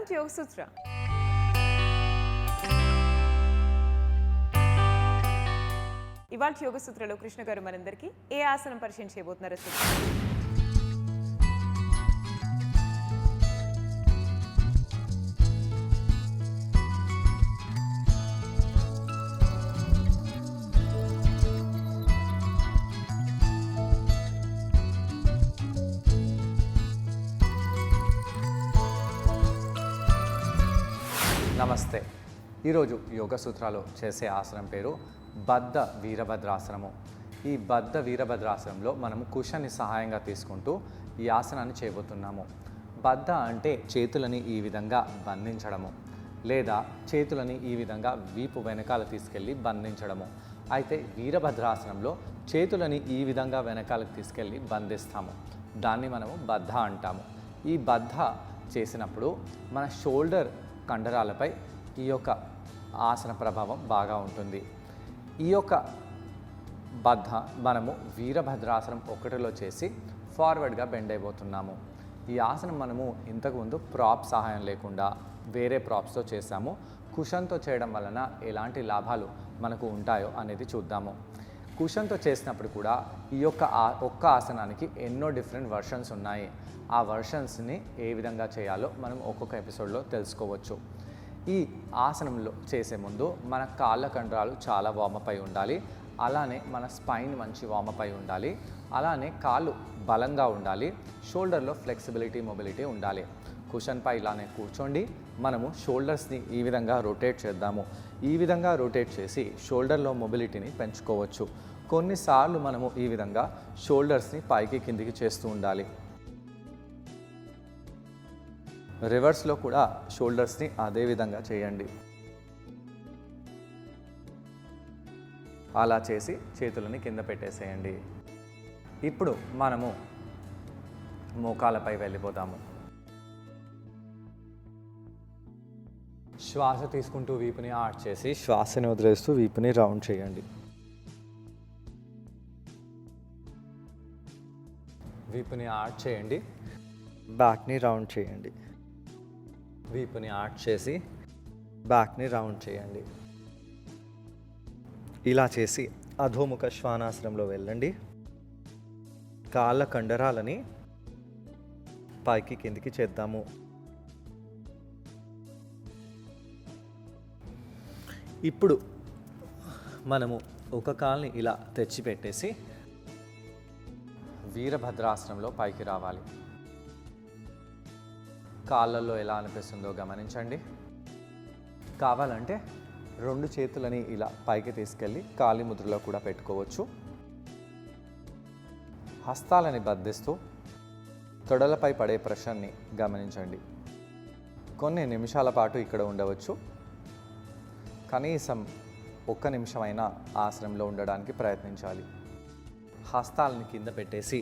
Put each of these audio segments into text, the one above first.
To యోగ సూత్ర. ఇవాళ యోగ సూత్రలో కృష్ణ గారు మనందరికీ ఏ ఆసనం పరిచయం చేయబోతున్నారో చూద్దాం. నమస్తే. ఈరోజు యోగ సూత్రాలు చేసే ఆసనం పేరు బద్ధ వీరభద్రాసనము. ఈ బద్ధ వీరభద్రాసనంలో మనము కుషన్ని సహాయంగా తీసుకుంటూ ఈ ఆసనాన్ని చేయబోతున్నాము. బద్ధ అంటే చేతులని ఈ విధంగా బంధించడము, లేదా చేతులని ఈ విధంగా వీపు వెనకాల తీసుకెళ్ళి బంధించడము. అయితే వీరభద్రాసనంలో చేతులని ఈ విధంగా వెనకాలకు తీసుకెళ్ళి బంధిస్తాము. దాన్ని మనము బద్ధ అంటాము. ఈ బద్ధ చేసినప్పుడు మన షోల్డర్ కండరాలపై ఈ యొక్క ఆసన ప్రభావం బాగా ఉంటుంది. ఈ యొక్క బద్ధ మనము వీరభద్రాసనం ఒకటిలో చేసి ఫార్వర్డ్గా బెండ్ అయిపోతున్నాము. ఈ ఆసనం మనము ఇంతకుముందు ప్రాప్ సహాయం లేకుండా వేరే ప్రాప్స్తో చేసాము. కుషన్తో చేయడం వలన ఎలాంటి లాభాలు మనకు ఉంటాయో అనేది చూద్దాము. కుషన్తో చేసినప్పుడు కూడా ఈ యొక్క ఒక్క ఆసనానికి ఎన్నో డిఫరెంట్ వర్షన్స్ ఉన్నాయి. ఆ వర్షన్స్ని ఏ విధంగా చేయాలో మనం ఒక్కొక్క ఎపిసోడ్లో తెలుసుకోవచ్చు. ఈ ఆసనంలో చేసే ముందు మన కాళ్ళ కండరాలు చాలా వార్మప్ అయి ఉండాలి. అలానే మన స్పైన్ మంచి వార్మప్ అయి ఉండాలి. అలానే కాళ్ళు బలంగా ఉండాలి. షోల్డర్లో ఫ్లెక్సిబిలిటీ, మొబిలిటీ ఉండాలి. కుషన్పై ఇలానే కూర్చోండి. మనము షోల్డర్స్ని ఈ విధంగా రొటేట్ చేద్దాము. ఈ విధంగా రొటేట్ చేసి షోల్డర్లో మొబిలిటీని పెంచుకోవచ్చు. కొన్నిసార్లు మనము ఈ విధంగా షోల్డర్స్ని పైకి కిందికి చేస్తూ ఉండాలి. రివర్స్లో కూడా షోల్డర్స్ని అదే విధంగా చేయండి. అలా చేసి చేతులని కింద పెట్టేసేయండి. ఇప్పుడు మనము మోకాలపై వెళ్ళిపోతాము. శ్వాస తీసుకుంటూ వీపుని ఆర్చ్ చేసి శ్వాసని వదిలేస్తూ వీపుని రౌండ్ చేయండి. వీపుని ఆర్చ్ చేయండి. బ్యాక్ని రౌండ్ చేయండి. వీపుని ఆర్చ్ చేసి బ్యాక్ని రౌండ్ చేయండి. ఇలా చేసి అధోముఖ శ్వానాసనంలో వెళ్ళండి. కాళ్ళ కండరాలని పైకి కిందికి చేద్దాము. ఇప్పుడు మనము ఒక కాల్ని ఇలా తెచ్చిపెట్టేసి వీరభద్రాసనంలో పైకి రావాలి. కాళ్ళల్లో ఎలా అనిపిస్తుందో గమనించండి. కావాలంటే రెండు చేతులని ఇలా పైకి తీసుకెళ్ళి కాలి ముద్రలో కూడా పెట్టుకోవచ్చు. హస్తాలని బద్ధిస్తూ తొడలపై పడే ప్రెషర్ని గమనించండి. కొన్ని నిమిషాల పాటు ఇక్కడ ఉండవచ్చు. కనీసం 1 నిమిషమైనా ఆసనంలో ఉండడానికి ప్రయత్నించాలి. హస్తాలని కింద పెట్టేసి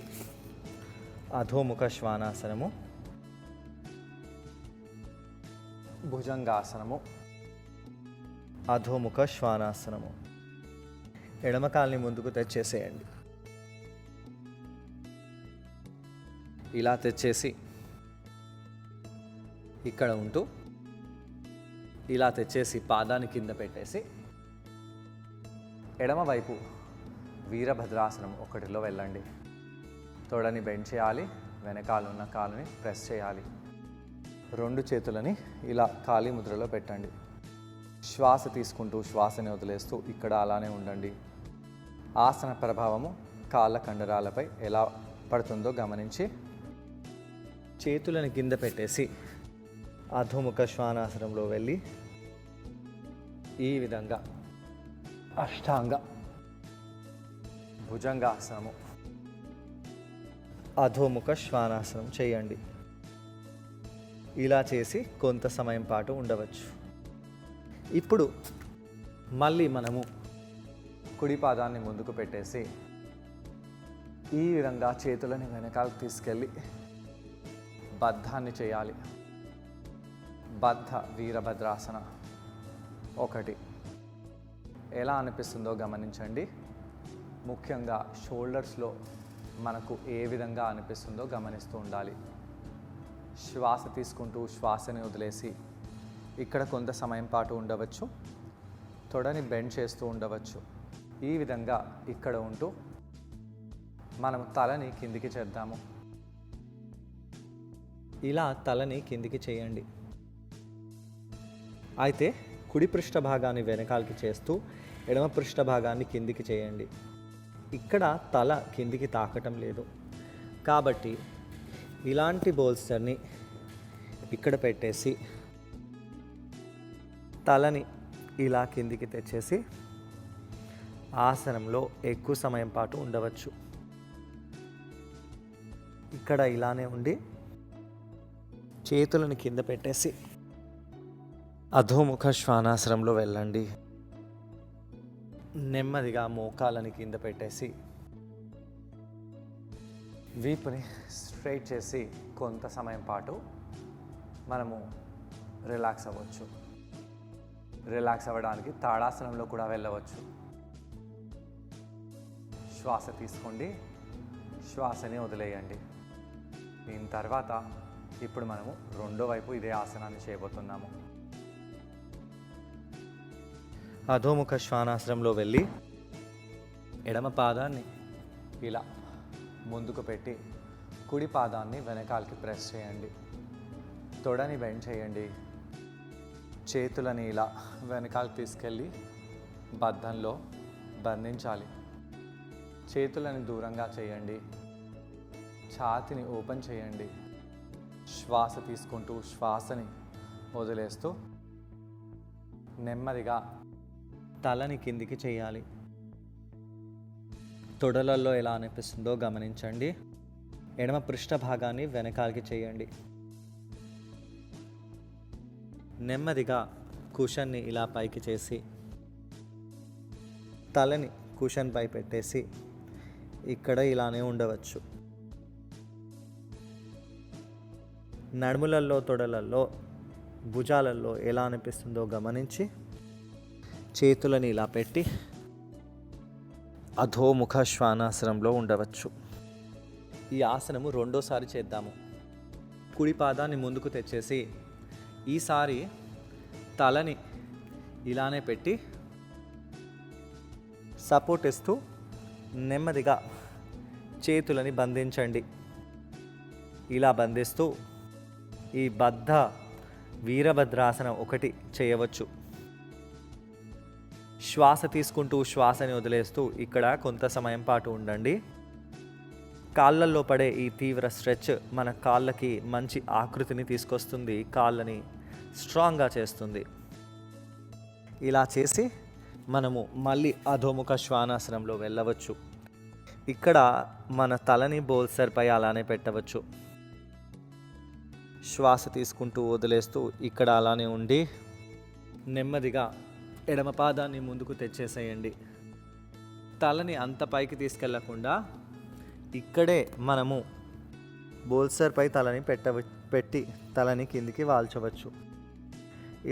అధోముఖ శ్వానాసనము, భుజంగాసనము, అధోముఖ శ్వానాసనము. ఎడమ కాల్ని ముందుకు తెచ్చేసేయండి. ఇలా తెచ్చేసి ఇక్కడ ఉంటూ ఇలా తెచ్చేసి పాదాన్ని కింద పెట్టేసి ఎడమవైపు వీరభద్రాసనం ఒకటిలో వెళ్ళండి. తొడని బెండ్ చేయాలి. వెనకాలన్న కాలుని ప్రెస్ చేయాలి. రెండు చేతులని ఇలా ఖాళీ ముద్రలో పెట్టండి. శ్వాస తీసుకుంటూ శ్వాసని వదిలేస్తూ ఇక్కడ అలానే ఉండండి. ఆసన ప్రభావము కాళ్ళ కండరాలపై ఎలా పడుతుందో గమనించి చేతులను కింద పెట్టేసి అధోముఖ శ్వానాసనంలో వెళ్ళి ఈ విధంగా అష్టాంగ భుజంగాసనము, అధోముఖ శ్వానాసనం చేయండి. ఇలా చేసి కొంత సమయం పాటు ఉండవచ్చు. ఇప్పుడు మళ్ళీ మనము కుడి పాదాన్ని ముందుకు పెట్టేసి ఈ విధంగా చేతులని వెనకాలకు తీసుకెళ్ళి బద్ధాన్ని చేయాలి. బద్ధ వీరభద్రాసన 1. ఎలా అనిపిస్తుందో గమనించండి. ముఖ్యంగా షోల్డర్స్లో మనకు ఏ విధంగా అనిపిస్తుందో గమనిస్తూ ఉండాలి. శ్వాస తీసుకుంటూ శ్వాసని వదిలేసి ఇక్కడ కొంత సమయం పాటు ఉండవచ్చు. తొడని బెండ్ చేస్తూ ఉండవచ్చు. ఈ విధంగా ఇక్కడ ఉంటూ మనం తలని కిందికి చేద్దాము. ఇలా తలని కిందికి చేయండి. అయితే కుడి పృష్ఠ భాగాన్ని వెనకాలకి చేస్తూ ఎడమ పృష్ఠ భాగాన్ని కిందికి చేయండి. ఇక్కడ తల కిందికి తాకటం లేదు కాబట్టి ఇలాంటి బోల్స్టర్ని ఇక్కడ పెట్టేసి తలని ఇలా కిందికి తెచ్చేసి ఆసనంలో ఎక్కువ సమయం పాటు ఉండవచ్చు. ఇక్కడ ఇలానే ఉండి చేతులను కింద పెట్టేసి అధోముఖ శ్వానాసనంలో వెళ్ళండి. నెమ్మదిగా మోకాలని కింద పెట్టేసి వీపుని స్ట్రైట్ చేసి కొంత సమయం పాటు మనము రిలాక్స్ అవ్వచ్చు. రిలాక్స్ అవ్వడానికి తాడాసనంలో కూడా వెళ్ళవచ్చు. శ్వాస తీసుకోండి, శ్వాసని వదిలేయండి. దీని తర్వాత ఇప్పుడు మనము రెండో వైపు ఇదే ఆసనాన్ని చేయబోతున్నాము. అధోముఖ శ్వానాసనంలో వెళ్ళి ఎడమ పాదాన్ని ఇలా ముందుకు పెట్టి కుడి పాదాన్ని వెనకాలకి ప్రెస్ చేయండి. తొడని బెండ్ చేయండి. చేతులని ఇలా వెనకాలకి తీసుకెళ్ళి బద్ధంలో బంధించాలి. చేతులని దూరంగా చేయండి. ఛాతీని ఓపెన్ చేయండి. శ్వాస తీసుకుంటూ శ్వాసని వదిలేస్తూ నెమ్మదిగా తలని కిందికి చేయాలి. తొడలలో ఎలా అనిపిస్తుందో గమనించండి. ఎడమ పృష్ఠ భాగాన్ని వెనకాలకి చేయండి. నెమ్మదిగా కుషన్ని ఇలా పైకి చేసి తలని కుషన్ పై పెట్టేసి ఇక్కడ ఇలానే ఉండవచ్చు. నడుములలో, తొడలలో, భుజాలలో ఎలా అనిపిస్తుందో గమనించి చేతులని ఇలా పెట్టి అధోముఖ శ్వానాసనంలో ఉండవచ్చు. ఈ ఆసనము రెండోసారి చేద్దాము. కుడి పాదాన్ని ముందుకు తెచ్చేసి ఈసారి తలని ఇలానే పెట్టి సపోర్ట్ ఇస్తూ నెమ్మదిగా చేతులని బంధించండి. ఇలా బంధిస్తూ ఈ బద్ధ వీరభద్రాసనం ఒకటి చేయవచ్చు. శ్వాస తీసుకుంటూ శ్వాసని వదిలేస్తూ ఇక్కడ కొంత సమయం పాటు ఉండండి. కాళ్ళల్లో పడే ఈ తీవ్ర స్ట్రెచ్ మన కాళ్ళకి మంచి ఆకృతిని తీసుకొస్తుంది. కాళ్ళని స్ట్రాంగ్గా చేస్తుంది. ఇలా చేసి మనము మళ్ళీ అధోముఖ శ్వానాసనంలో వెళ్ళవచ్చు. ఇక్కడ మన తలని బోల్సర్పై అలానే పెట్టవచ్చు. శ్వాస తీసుకుంటూ వదిలేస్తూ ఇక్కడ అలానే ఉండి నెమ్మదిగా ఎడమ పాదాన్ని ముందుకు తెచ్చేసేయండి. తలని అంత పైకి తీసుకెళ్లకుండా ఇక్కడే మనము బోల్సర్పై తలని పెట్టి తలని కిందికి వాల్చవచ్చు.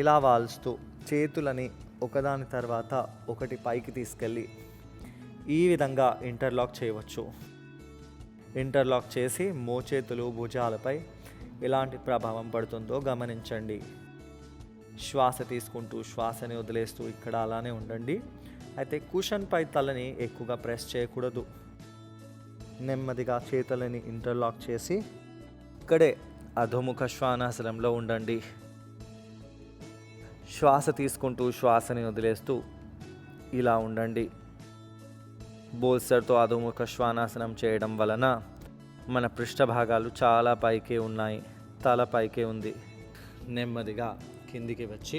ఇలా వాల్స్తూ చేతులని ఒకదాని తర్వాత ఒకటి పైకి తీసుకెళ్ళి ఈ విధంగా ఇంటర్లాక్ చేయవచ్చు. ఇంటర్లాక్ చేసి మోచేతులు, భుజాలపై ఎలాంటి ప్రభావం పడుతుందో గమనించండి. శ్వాస తీసుకుంటూ శ్వాసని వదిలేస్తూ ఇక్కడ అలానే ఉండండి. అయితే కుషన్పై తలని ఎక్కువగా ప్రెస్ చేయకూడదు. నెమ్మదిగా చేతులని ఇంటర్లాక్ చేసి ఇక్కడే అధోముఖ శ్వానాసనంలో ఉండండి. శ్వాస తీసుకుంటూ శ్వాసని వదిలేస్తూ ఇలా ఉండండి. బోల్సర్తో అధోముఖ శ్వానాసనం చేయడం వలన మన పృష్ఠ భాగాలు చాలా పైకే ఉన్నాయి. తల పైకే ఉంది. నెమ్మదిగా కిందికి వచ్చి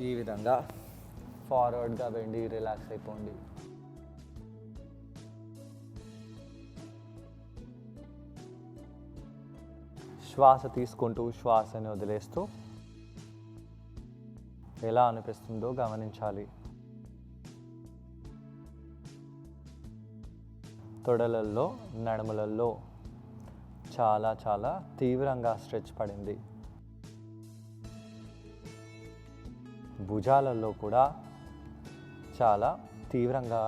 ఈ విధంగా ఫార్వర్డ్గా వెండి రిలాక్స్ అయిపోండి. శ్వాస తీసుకుంటూ శ్వాసని వదిలేస్తూ ఎలా అనిపిస్తుందో గమనించాలి. తొడలల్లో, నడుములలో చాలా చాలా తీవ్రంగా స్ట్రెచ్ పడింది. భుజాలలో కూడా చాలా తీవ్రంగా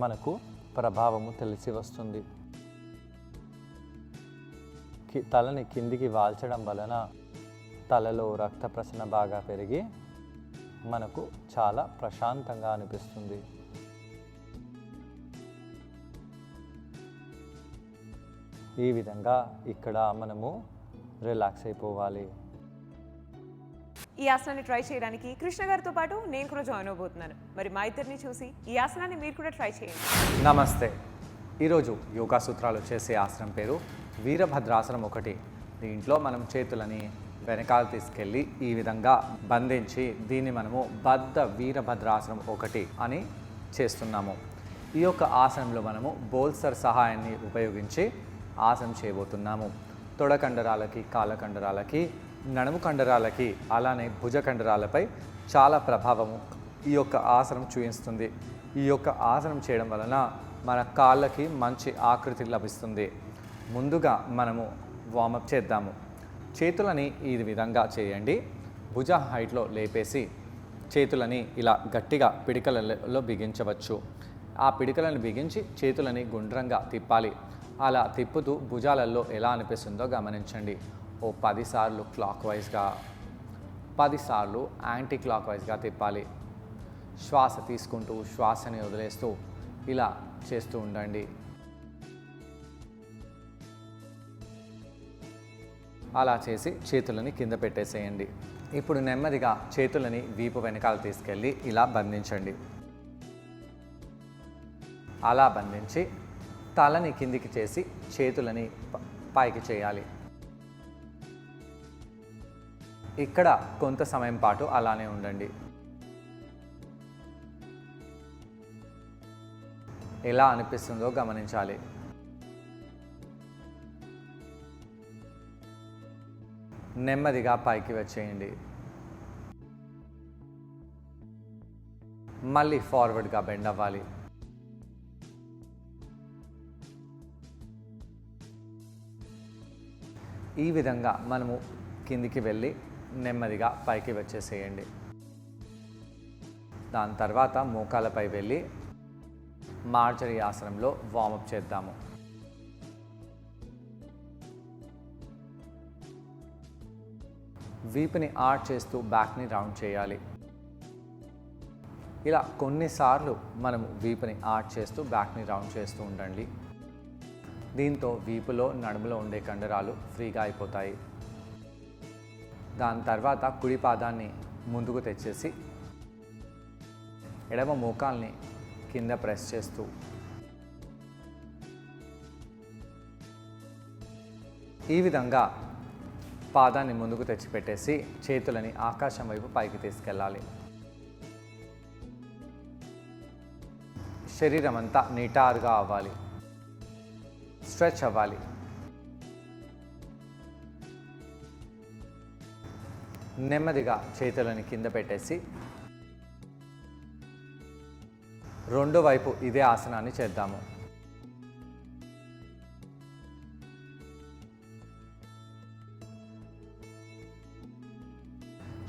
మనకు ప్రభావము తెలిసి వస్తుంది. తలని కిందికి వాల్చడం వలన తలలో రక్త ప్రసరణ బాగా పెరిగి మనకు చాలా ప్రశాంతంగా అనిపిస్తుంది. ఈ విధంగా ఇక్కడ మనము రిలాక్స్ అయిపోవాలి. ఈ ఆసనాన్ని ట్రై చేయడానికి కృష్ణ గారితో పాటు నేను కూడా జాయిన్ అవబోతున్నాను. మరి మా ఇద్దరిని చూసి ఈ ఆసనాన్ని మీరు కూడా ట్రై చేయండి. నమస్తే. ఈరోజు యోగా సూత్రాలు చేసే ఆసనం పేరు వీరభద్రాసనం 1. దీంట్లో మనం చేతులని వెనకాల తీసుకెళ్ళి ఈ విధంగా బంధించి దీన్ని మనము బద్ధ వీరభద్రాసనం 1 అని చేస్తున్నాము. ఈ యొక్క ఆసనంలో మనము బోల్సర్ సహాయాన్ని ఉపయోగించి ఆసనం చేయబోతున్నాము. తొడ కండరాలకి, కాళ్ళ కండరాలకి, నడుము కండరాలకి, అలానే భుజ కండరాలపై చాలా ప్రభావము ఈ యొక్క ఆసనం చూపిస్తుంది. ఈ యొక్క ఆసనం చేయడం వలన మన కాళ్ళకి మంచి ఆకృతి లభిస్తుంది. ముందుగా మనము వార్మప్ చేద్దాము. చేతులని ఈ విధంగా చేయండి. భుజ హైట్లో లేపేసి చేతులని ఇలా గట్టిగా పిడికలలో బిగించవచ్చు. ఆ పిడికలను బిగించి చేతులని గుండ్రంగా తిప్పాలి. అలా తిప్పుతూ భుజాలలో ఎలా అనిపిస్తుందో గమనించండి. 10 సార్లు క్లాక్ వైజ్గా, 10 సార్లు యాంటీ క్లాక్ వైజ్గా తిప్పాలి. శ్వాస తీసుకుంటూ శ్వాసని వదిలేస్తూ ఇలా చేస్తూ ఉండండి. అలా చేసి చేతులని కింద పెట్టేసేయండి. ఇప్పుడు నెమ్మదిగా చేతులని వీపు వెనకాల తీసుకెళ్ళి ఇలా బంధించండి. అలా బంధించి తలని కిందికి చేసి చేతులని పైకి చేయాలి. ఇక్కడ కొంత సమయం పాటు అలానే ఉండండి. ఎలా అనిపిస్తుందో గమనించాలి. నెమ్మదిగా పైకి వచ్చేయండి. మళ్ళీ ఫార్వర్డ్గా బెండ్ అవ్వాలి. ఈ విధంగా మనము కిందికి వెళ్ళి నెమ్మదిగా పైకి వచ్చేసేయండి. దాని తర్వాత మోకాలపై వెళ్ళి మార్జరీ ఆసనంలో వార్మప్ చేద్దాము. వీపుని ఆర్చ్ చేస్తూ బ్యాక్ని రౌండ్ చేయాలి. ఇలా కొన్నిసార్లు మనము వీపుని ఆర్చ్ చేస్తూ బ్యాక్ని రౌండ్ చేస్తూ ఉండండి. దీంతో వీపులో, నడుములో ఉండే కండరాలు ఫ్రీగా అయిపోతాయి. దాని తర్వాత కుడి పాదాన్ని ముందుకు తెచ్చేసి ఎడమ మోకాల్ని కింద ప్రెస్ చేస్తూ ఈ విధంగా పాదాన్ని ముందుకు తెచ్చిపెట్టేసి చేతులని ఆకాశం వైపు పైకి తీసుకెళ్ళాలి. శరీరం అంతా నిటారుగా అవ్వాలి, స్ట్రెచ్ అవ్వాలి. నెమ్మదిగా చేతులని కింద పెట్టేసి రెండో వైపు ఇదే ఆసనాన్ని చేద్దాము.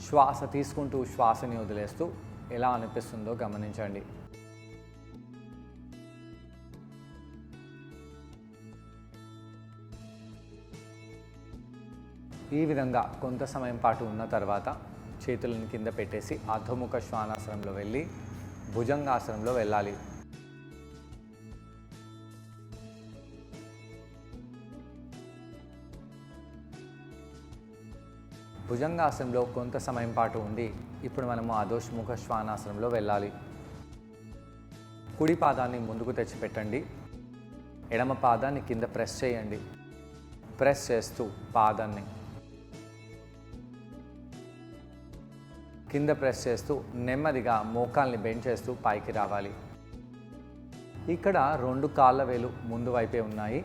శ్వాస తీసుకుంటూ శ్వాసని వదిలేస్తూ ఎలా అనిపిస్తుందో గమనించండి. ఈ విధంగా కొంత సమయం పాటు ఉన్న తర్వాత చేతులను కింద పెట్టేసి అధోముఖ శ్వానాసనంలో వెళ్ళి భుజంగాసనంలో వెళ్ళాలి. భుజంగాసనంలో కొంత సమయం పాటు ఉండి ఇప్పుడు మనము అధోముఖ శ్వానాసనంలో వెళ్ళాలి. కుడి పాదాన్ని ముందుకు తెచ్చిపెట్టండి. ఎడమ పాదాన్ని కింద ప్రెస్ చేయండి. ప్రెస్ చేస్తూ పాదాన్ని కింద ప్రెస్ చేస్తూ నెమ్మదిగా మోకాల్ని బెండ్ చేస్తూ పైకి రావాలి. ఇక్కడ 2 కాళ్ళ వేలు ముందు వైపే ఉన్నాయి.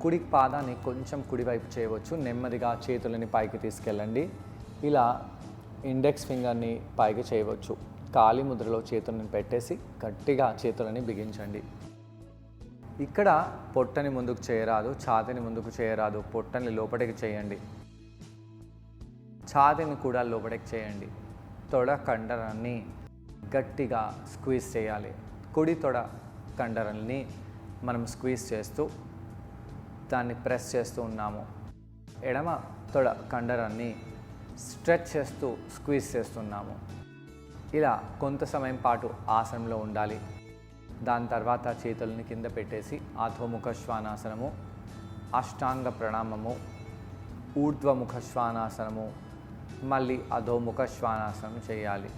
కుడి పాదాన్ని కొంచెం కుడివైపు చేయవచ్చు. నెమ్మదిగా చేతులని పైకి తీసుకెళ్ళండి. ఇలా ఇండెక్స్ ఫింగర్ని పైకి చేయవచ్చు. కాలి ముద్రలో చేతులను పెట్టేసి గట్టిగా చేతులని బిగించండి. ఇక్కడ పొట్టని ముందుకు చేయరాదు, ఛాతీని ముందుకు చేయరాదు. పొట్టని లోపలికి చేయండి, ఛాతీని కూడా లోపలికి చేయండి. తొడ కండరాన్ని గట్టిగా స్క్వీజ్ చేయాలి. కుడి తొడ కండరాన్ని మనం స్క్వీజ్ చేస్తూ దాన్ని ప్రెస్ చేస్తూ ఉన్నాము. ఎడమ తొడ కండరాన్ని స్ట్రెచ్ చేస్తూ స్క్వీజ్ చేస్తున్నాము. ఇలా కొంత సమయం పాటు ఆసనంలో ఉండాలి. దాని తర్వాత చేతులని కింద పెట్టేసి అధోముఖ శ్వానాసనము, అష్టాంగ ప్రణామము, ఊర్ధ్వముఖ శ్వానాసనము, మళ్ళీ అధోముఖ శ్వానాసనం చేయాలి.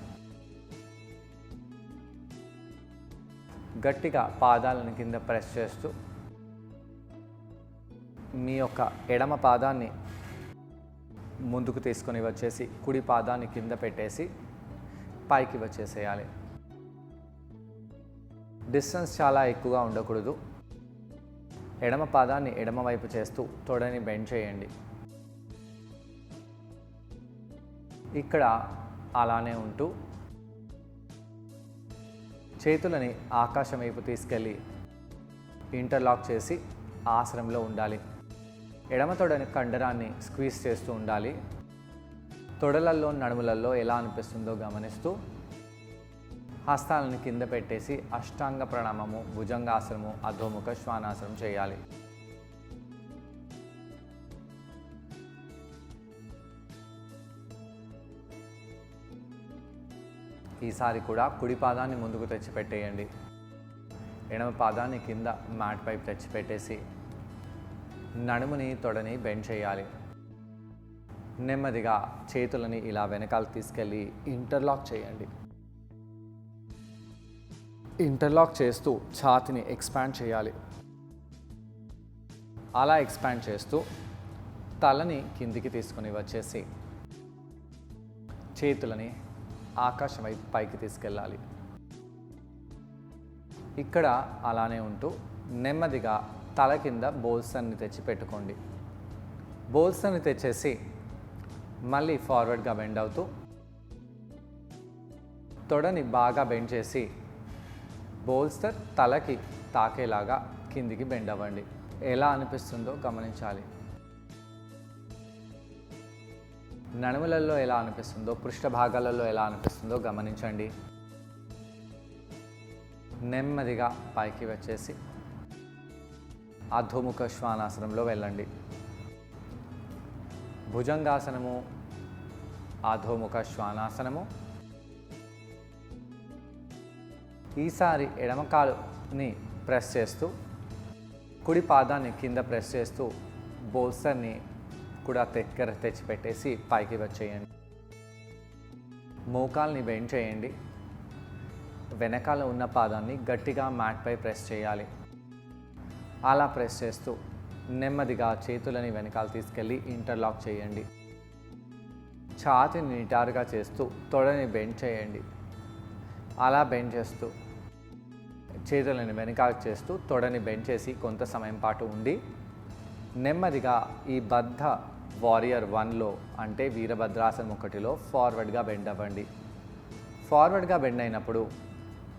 గట్టిగా పాదాలను కింద ప్రెస్ చేస్తూ మీ యొక్క ఎడమ పాదాన్ని ముందుకు తీసుకొని వచ్చేసి కుడి పాదాన్ని కింద పెట్టేసి పైకి వచ్చేసేయాలి. డిస్టెన్స్ చాలా ఎక్కువగా ఉండకూడదు. ఎడమ పాదాన్ని ఎడమ వైపు చేస్తూ తొడని బెండ్ చేయండి. ఇక్కడ అలానే ఉంటూ చేతులని ఆకాశం వైపు తీసుకెళ్ళి ఇంటర్లాక్ చేసి ఆసనంలో ఉండాలి. ఎడమ తొడని కండరాన్ని స్క్వీజ్ చేస్తూ ఉండాలి. తొడలల్లో నడుములలో ఎలా అనిపిస్తుందో గమనిస్తూ హస్తాలను కింద పెట్టేసి అష్టాంగ ప్రణామము, భుజంగాసనము, అధోముఖ శ్వానాసనం చేయాలి. ఈసారి కూడా కుడి పాదాన్ని ముందుకు తెచ్చిపెట్టేయండి. ఎడమ పాదాన్ని కింద మ్యాట్ పైపు తెచ్చిపెట్టేసి నడుముని తొడని బెండ్ చేయాలి. నెమ్మదిగా చేతులని ఇలా వెనకాల తీసుకెళ్ళి ఇంటర్లాక్ చేయండి. ఇంటర్లాక్ చేస్తూ ఛాతీని ఎక్స్పాండ్ చేయాలి. అలా ఎక్స్పాండ్ చేస్తూ తలని కిందికి తీసుకొని వచ్చేసి చేతులని ఆకాశం వైపు పైకి తీసుకెళ్ళాలి. ఇక్కడ అలానే ఉంటూ నెమ్మదిగా తల కింద బోల్సన్ని తెచ్చి పెట్టుకోండి. బోల్సన్ని తెచ్చేసి మళ్ళీ ఫార్వర్డ్గా బెండ్ అవుతూ తొడని బాగా బెండ్ చేసి బోల్స్టర్ తలకి తాకేలాగా కిందికి బెండ్ అవ్వండి. ఎలా అనిపిస్తుందో గమనించాలి. నడుములలో ఎలా అనిపిస్తుందో, పృష్ఠ భాగాలలో ఎలా అనిపిస్తుందో గమనించండి. నెమ్మదిగా పైకి వచ్చేసి అధోముఖ శ్వానాసనంలో వెళ్ళండి. భుజంగాసనము, అధోముఖ శ్వానాసనము. ఈసారి ఎడమ కాలుని ప్రెస్ చేస్తూ కుడి పాదాన్ని కింద ప్రెస్ చేస్తూ బోల్సర్ని కూడా దగ్గర తెచ్చిపెట్టేసి పైకి వచ్చేయండి. మోకాల్ని బెండ్ చేయండి. వెనకాల ఉన్న పాదాన్ని గట్టిగా మ్యాట్పై ప్రెస్ చేయాలి. అలా ప్రెస్ చేస్తూ నెమ్మదిగా చేతులని వెనకాల తీసుకెళ్ళి ఇంటర్లాక్ చేయండి. ఛాతీని నిటారుగా చేస్తూ తొడని బెండ్ చేయండి. అలా బెండ్ చేస్తూ చేతులని వెనకాల చేస్తూ తొడని బెండ్ చేసి కొంత సమయం పాటు ఉండి నెమ్మదిగా ఈ బద్ధ వారియర్ 1లో అంటే వీరభద్రాసనం 1లో ఫార్వర్డ్గా బెండ్ అవ్వండి. ఫార్వర్డ్గా బెండ్ అయినప్పుడు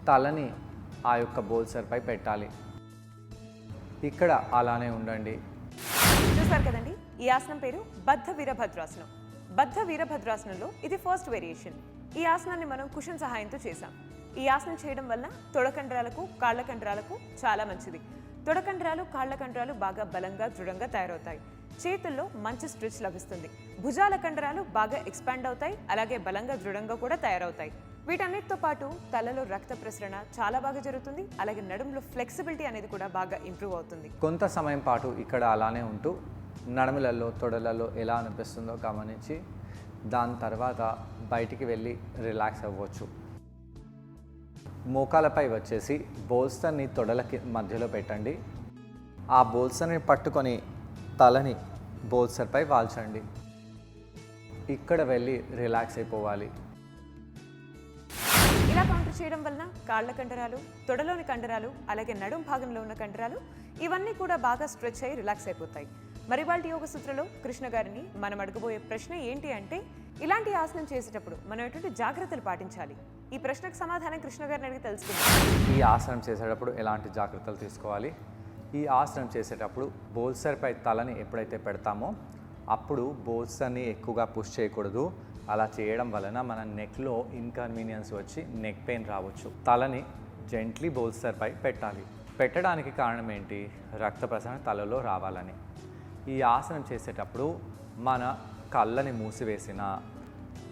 తలని ఆ యొక్క బోల్సర్పై పెట్టాలి. ఇక్కడ అలానే ఉండండి. చూసారు కదండి, ఈ ఆసనం పేరు బద్ధ వీరభద్రాసనం. బద్ధ వీరభద్రాసనంలో ఇది ఫస్ట్ వేరియేషన్. ఈ ఆసనాన్ని మనం కుషన్ సహాయంతో చేసాం. ఈ ఆసనం చేయడం వల్ల తొడ కండరాలకు, కాళ్ళ కండరాలకు చాలా మంచిది. తొడ కండరాలు, కాళ్ళ కండరాలు బాగా బలంగా, దృఢంగా తయారవుతాయి. చేతుల్లో మంచి స్ట్రెచ్ లభిస్తుంది. భుజాల కండరాలు బాగా ఎక్స్పాండ్ అవుతాయి, అలాగే బలంగా, దృఢంగా కూడా తయారవుతాయి. వీటన్నిటితో పాటు తలలో రక్త ప్రసరణ చాలా బాగా జరుగుతుంది. అలాగే నడుములో ఫ్లెక్సిబిలిటీ అనేది కూడా బాగా ఇంప్రూవ్ అవుతుంది. కొంత సమయం పాటు ఇక్కడ అలానే ఉంటూ నడుములలో, తొడలలో ఎలా అనిపిస్తుందో గమనించి దాని తర్వాత బయటికి వెళ్ళి రిలాక్స్ అవ్వచ్చు. మోకాలపై వచ్చేసి బోల్స్టర్ని తొడలకి మధ్యలో పెట్టండి. ఆ బోల్స్టర్ని పట్టుకొని తలని బోల్స్టర్పై వాల్చండి. ఇక్కడ వెళ్ళి రిలాక్స్ అయిపోవాలి. ఇలా కౌంటర్ చేయడం వలన కాళ్ళ కండరాలు, తొడలోని కండరాలు, అలాగే నడుం భాగంలో ఉన్న కండరాలు ఇవన్నీ కూడా బాగా స్ట్రెచ్ అయ్యి రిలాక్స్ అయిపోతాయి. మరి వాళ్ళ యోగ సూత్రలో కృష్ణ గారిని మనం అడగబోయే ప్రశ్న ఏంటి అంటే, ఇలాంటి ఆసనం చేసేటప్పుడు మనం ఎటువంటి జాగ్రత్తలు పాటించాలి? ఈ ప్రశ్నకు సమాధానం కృష్ణ గారిని అడిగి తెలుసుకుందాం. ఈ ఆసనం చేసేటప్పుడు ఎలాంటి జాగ్రత్తలు తీసుకోవాలి? ఈ ఆసనం చేసేటప్పుడు బోల్సర్పై తలని ఎప్పుడైతే పెడతామో అప్పుడు బోల్సర్ని ఎక్కువగా పుష్ చేయకూడదు. అలా చేయడం వలన మన నెక్లో ఇన్కన్వీనియన్స్ వచ్చి నెక్ పెయిన్ రావచ్చు. తలని జెంట్లీ బోల్సర్పై పెట్టాలి. పెట్టడానికి కారణం ఏంటి? రక్త ప్రసరణ తలలో రావాలని. ఈ ఆసనం చేసేటప్పుడు మన కళ్ళని మూసివేసిన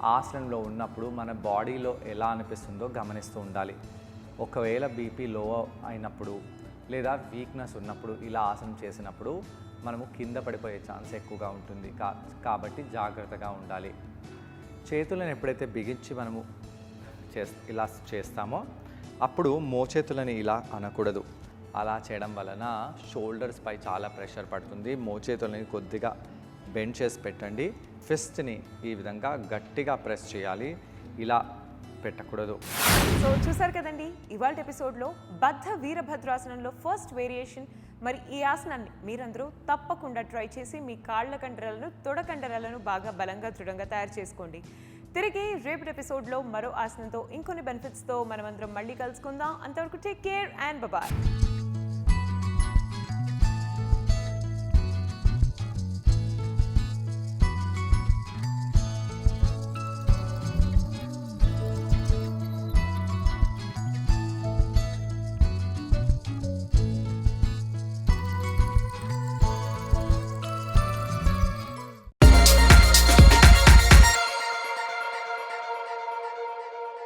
ఆసనంలో ఉన్నప్పుడు మన బాడీలో ఎలా అనిపిస్తుందో గమనిస్తూ ఉండాలి. ఒకవేళ బీపీ లో అయినప్పుడు లేదా వీక్నెస్ ఉన్నప్పుడు ఇలా ఆసనం చేసినప్పుడు మనము కింద పడిపోయే ఛాన్స్ ఎక్కువగా ఉంటుంది. కాబట్టి జాగ్రత్తగా ఉండాలి. చేతులను ఎప్పుడైతే బిగించి మనము ఇలా చేస్తామో అప్పుడు మోచేతులని ఇలా అనకూడదు. అలా చేయడం వలన షోల్డర్స్ పై చాలా ప్రెషర్ పడుతుంది. మోచేతులని కొద్దిగా బెండ్ చేసి పెట్టండి. ఫిస్ట్ని ఈ విధంగా గట్టిగా ప్రెస్ చేయాలి, ఇలా పెట్టకూడదు. సో చూసారు కదండి ఇవాళ ఎపిసోడ్లో బద్ధ వీరభద్రాసనంలో ఫస్ట్ వేరియేషన్. మరి ఈ ఆసనాన్ని మీరందరూ తప్పకుండా ట్రై చేసి మీ కాళ్ళ కండరాలను, తొడ కండరాలను బాగా బలంగా దృఢంగా తయారు చేసుకోండి. తిరిగి రేపటి ఎపిసోడ్లో మరో ఆసనంతో ఇంకొన్ని బెనిఫిట్స్తో మనమందరం మళ్ళీ కలుసుకుందాం. అంతవరకు టేక్ కేర్ అండ్ బాయ్.